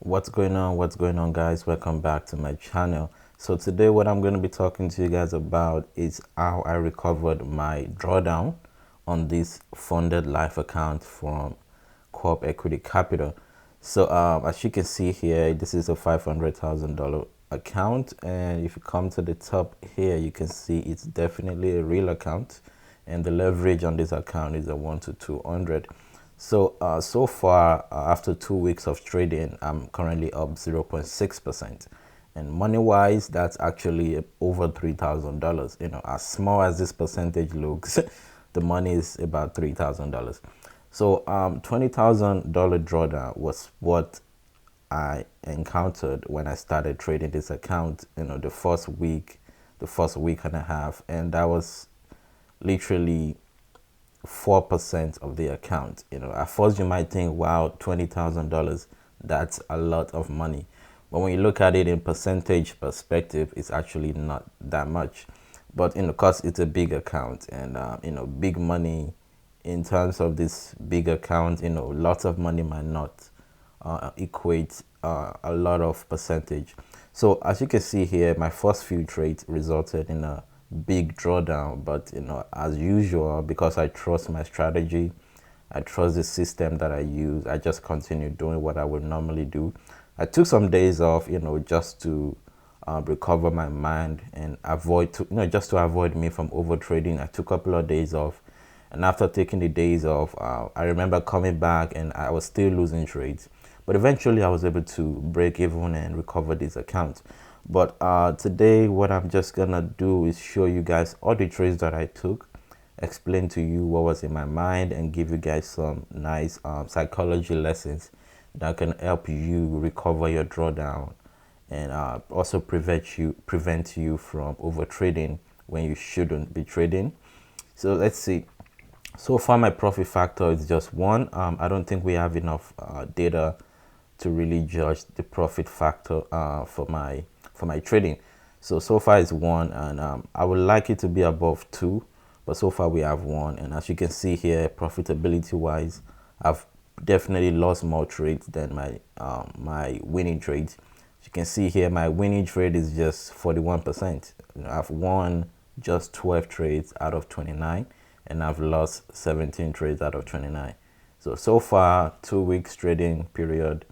What's going on, guys? Welcome back to my channel. So today what I'm going to be talking to you guys about is how I recovered my drawdown on this funded life account from Co-op Equity Capital. So as you can see here, this is a $500,000 account, and if you come to the top here, you can see it's definitely a real account, and the leverage on this account is a 1 to 200. So far, after 2 weeks of trading, I'm currently up 0.6%. And money-wise, that's actually over $3,000. You know, as small as this percentage looks, the money is about $3,000. So $20,000 drawdown was what I encountered when I started trading this account. You know, the first week and a half, and that was literally 4% of the account. You know, at first you might think, wow, $20,000, that's a lot of money. But when you look at it in percentage perspective, it's actually not that much. But you know, cause it's a big account, and you know, big money in terms of this big account, you know, lots of money might not equate a lot of percentage. So as you can see here, my first few trades resulted in a big drawdown, but you know, as usual, because I trust my strategy, I trust the system that I use, I just continue doing what I would normally do. I took some days off, you know, just to recover my mind and just to avoid me from over trading. I took a couple of days off, and after taking the days off, I remember coming back and I was still losing trades, but eventually I was able to break even and recover this account. But today what I'm just gonna do is show you guys all the trades that I took, explain to you what was in my mind, and give you guys some nice psychology lessons that can help you recover your drawdown, and also prevent you from over trading when you shouldn't be trading. So let's see. So far my profit factor is just 1. I don't think we have enough data to really judge the profit factor for my trading. So far it's 1, and I would like it to be above 2, but so far we have 1. And as you can see here, profitability wise, I've definitely lost more trades than my winning trades. As you can see here, my winning trade is just 41%. You know, I've won just 12 trades out of 29, and I've lost 17 trades out of 29. So far, 2 weeks trading period,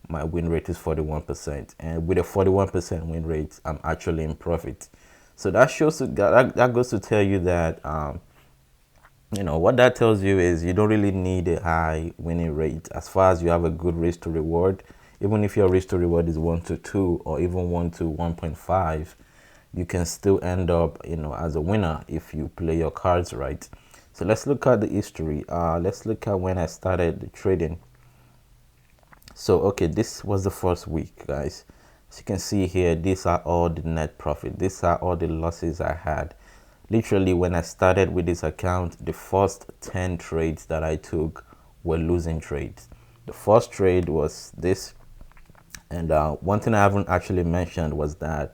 my win rate is 41%, and with a 41% win rate, I'm actually in profit. So that goes to tell you that you know, what that tells you is you don't really need a high winning rate as far as you have a good risk to reward. Even if your risk to reward is 1 to 2 or even 1 to 1.5, you can still end up, you know, as a winner if you play your cards right. So let's look at the history. Let's look at when I started the trading. So okay, this was the first week, guys. As you can see here, these are all the net profit. These are all the losses I had. Literally, when I started with this account, the first 10 trades that I took were losing trades. The first trade was this, and one thing I haven't actually mentioned was that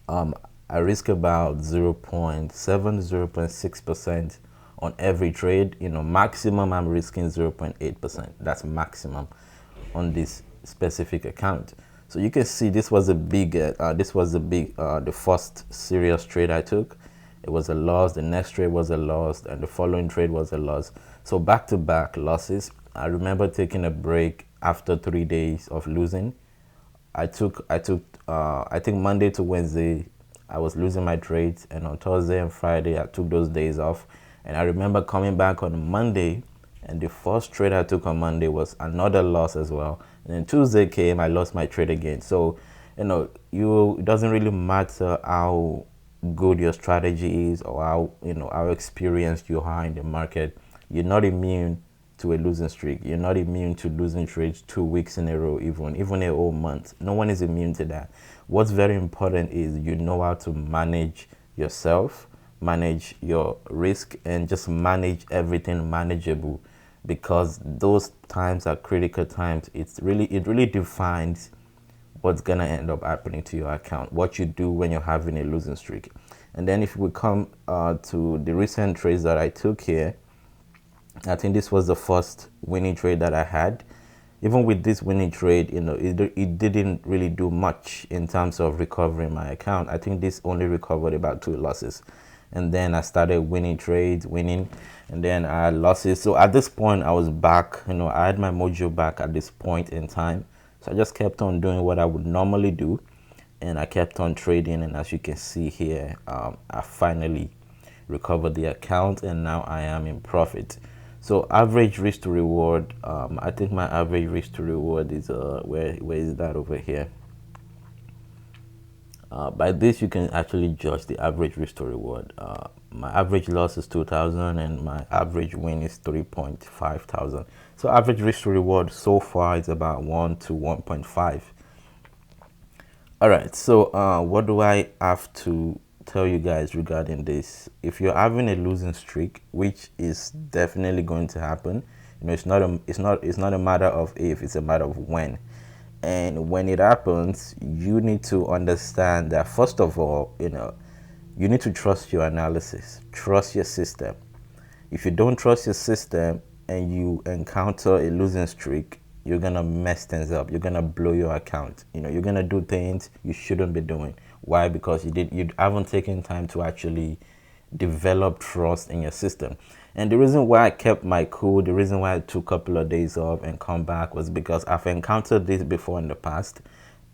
I risk about 0.7, 0.6% on every trade. You know, maximum I'm risking 0.8%. That's maximum on this specific account. So you can see this was a big the first serious trade I took. It was a loss. The next trade was a loss, and the following trade was a loss. So back to back losses. I remember taking a break after 3 days of losing. I think Monday to Wednesday I was losing my trades, and on Thursday and Friday I took those days off. And I remember coming back on Monday, and the first trade I took on Monday was another loss as well. And then Tuesday came, I lost my trade again. So, you know, it doesn't really matter how good your strategy is or how experienced you are in the market. You're not immune to a losing streak. You're not immune to losing trades 2 weeks in a row, even a whole month. No one is immune to that. What's very important is you know how to manage yourself, manage your risk, and just manage everything manageable, because those times are critical times. It really defines what's gonna end up happening to your account, what you do when you're having a losing streak. And then if we come to the recent trades that I took here, I think this was the first winning trade that I had. even with this winning trade, it didn't really do much in terms of recovering my account. I think this only recovered about 2 losses, and then I started winning trades, and then I had losses. So at this point, I was back. I had my mojo back at this point in time. So I just kept on doing what I would normally do, and I kept on trading. And as you can see here, I finally recovered the account, and now I am in profit. So average risk to reward, I think my average risk to reward is where is that over here? By this you can actually judge the average risk to reward. My average loss is 2,000 and my average win is 3.5 thousand. So average risk to reward so far is about 1 to 1.5. All right, so what do I have to tell you guys regarding this? If you're having a losing streak, which is definitely going to happen, it's not a matter of if, it's a matter of when. And when it happens, you need to understand that first of all, you need to trust your analysis, trust your system. If you don't trust your system and you encounter a losing streak, you're gonna mess things up. You're gonna blow your account. You're gonna do things you shouldn't be doing. Why? Because you haven't taken time to actually develop trust in your system. And the reason why I kept my cool, the reason why I took a couple of days off and come back was because I've encountered this before in the past,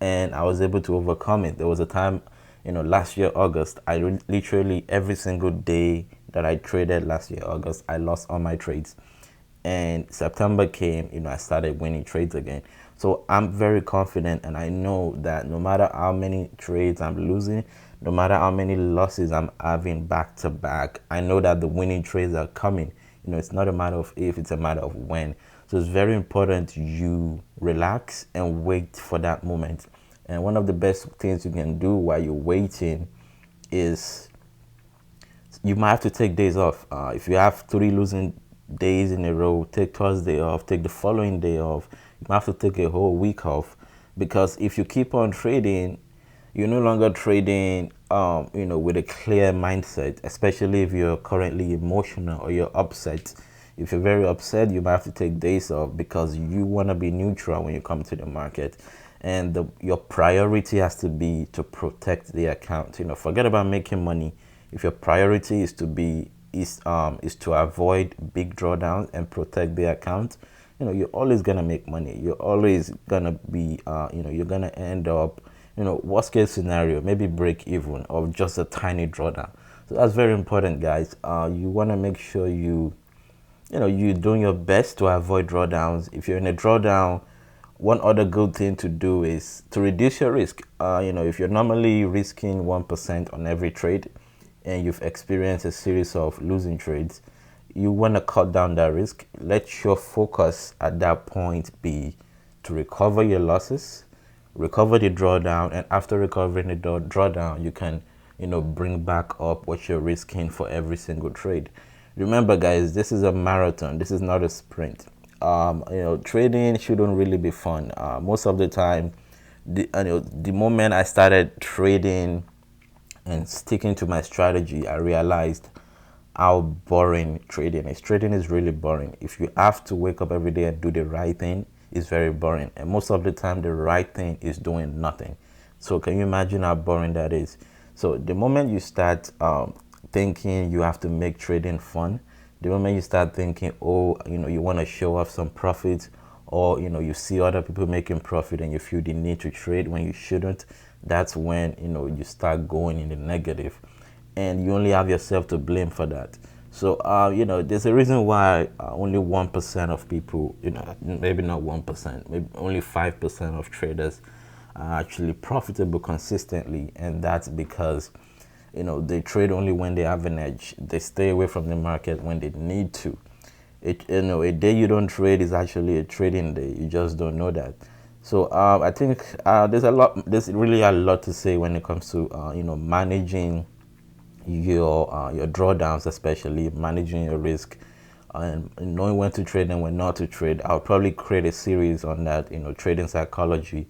and I was able to overcome it. There was a time, last year August, I literally every single day that I traded last year August, I lost all my trades. And September came, I started winning trades again. So I'm very confident, and I know that no matter how many trades I'm losing, no matter how many losses I'm having back to back, I know that the winning trades are coming. It's not a matter of if, it's a matter of when. So it's very important you relax and wait for that moment. And one of the best things you can do while you're waiting is you might have to take days off. If you have 3 losing days in a row, take Thursday off, take the following day off. You might have to take a whole week off, because if you keep on trading, you're no longer trading with a clear mindset, especially if you're currently emotional or you're upset. If you're very upset, you might have to take days off because you want to be neutral when you come to the market. And your priority has to be to protect the account. Forget about making money. If your priority is to avoid big drawdowns and protect the account, you're always gonna make money. You're always gonna be, you're gonna end up, worst case scenario, maybe break even or just a tiny drawdown. So that's very important, guys. You want to make sure you're doing your best to avoid drawdowns. If you're in a drawdown, one other good thing to do is to reduce your risk. If you're normally risking 1% on every trade, and you've experienced a series of losing trades, you want to cut down that risk. Let your focus at that point be to recover your losses, recover the drawdown, and after recovering the drawdown, you can bring back up what you're risking for every single trade. Remember, guys, this is a marathon. This is not a sprint. Trading shouldn't really be fun. Most of the time, the moment I started trading and sticking to my strategy, I realized how boring trading is. Trading is really boring. If you have to wake up every day and do the right thing, it's very boring. And most of the time, the right thing is doing nothing. So can you imagine how boring that is? So the moment you start thinking you have to make trading fun, the moment you start thinking, oh, you want to show off some profits, or you see other people making profit and you feel the need to trade when you shouldn't, that's when you start going in the negative, and you only have yourself to blame for that. So there's a reason why only 1% of people, maybe not 1%, maybe only 5% of traders are actually profitable consistently, and that's because they trade only when they have an edge. They stay away from the market when they need to. A day you don't trade is actually a trading day. You just don't know that. So I think there's really a lot to say when it comes to managing your drawdowns, especially managing your risk and knowing when to trade and when not to trade. I'll probably create a series on that, trading psychology,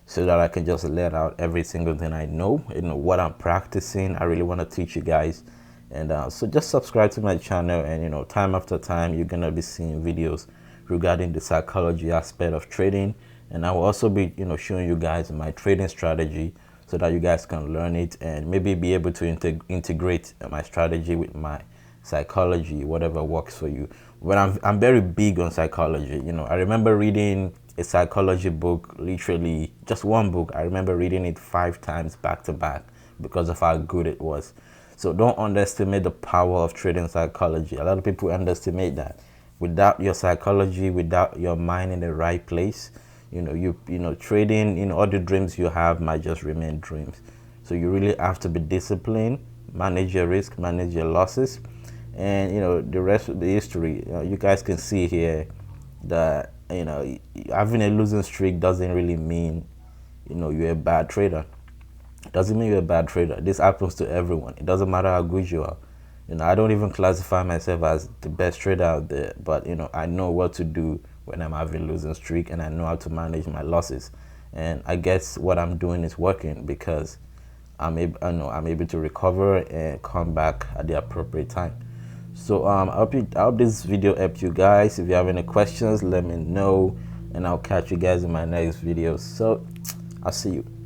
so that I can just let out every single thing I know, what I'm practicing. I really want to teach you guys. And so just subscribe to my channel, and time after time you're gonna be seeing videos regarding the psychology aspect of trading, and I will also be showing you guys my trading strategy so that you guys can learn it and maybe be able to integrate my strategy with my psychology, whatever works for you. But I'm very big on psychology. I remember reading a psychology book, literally just one book. I remember reading it 5 times back to back because of how good it was. So don't underestimate the power of trading psychology. A lot of people underestimate that. Without your psychology, without your mind in the right place, trading, all the dreams you have might just remain dreams. So you really have to be disciplined, manage your risk, manage your losses, and the rest of the history. You guys can see here that having a losing streak doesn't really mean you're a bad trader. It doesn't mean you're a bad trader. This happens to everyone. It doesn't matter how good you are. I don't even classify myself as the best trader out there, but I know what to do when I'm having a losing streak, and I know how to manage my losses. And I guess what I'm doing is working because I'm able to recover and come back at the appropriate time. So I hope this video helped you guys. If you have any questions, let me know, and I'll catch you guys in my next video. So I'll see you.